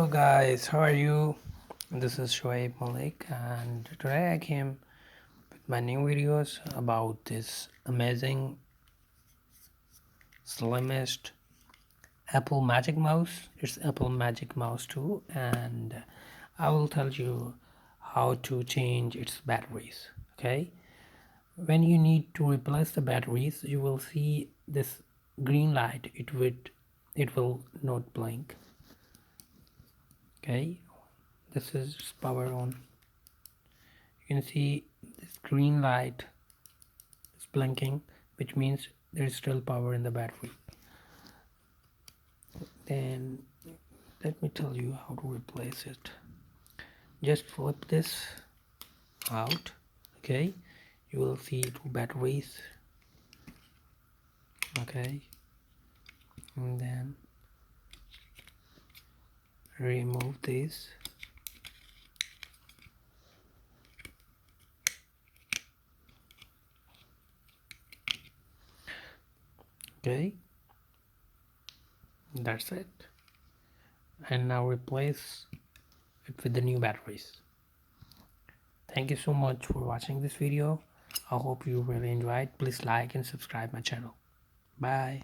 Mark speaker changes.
Speaker 1: Hello guys, how are you? This is Shoaib Malik and today I came with my new videos about this amazing slimmest Apple Magic Mouse. It's Apple Magic Mouse 2 and I will tell you how to change its batteries. Okay, when you need to replace the batteries you will see this green light. It will not blink. Okay, this is power on. You can see this green light is blinking, which means there is still power in the battery. Then let me tell you how to replace it. Just flip this out. Okay, you will see two batteries. Okay, and then remove this. Okay, that's it. And now replace it with the new batteries. Thank you so much for watching this video. I hope you really enjoyed. Please like and subscribe my channel. Bye.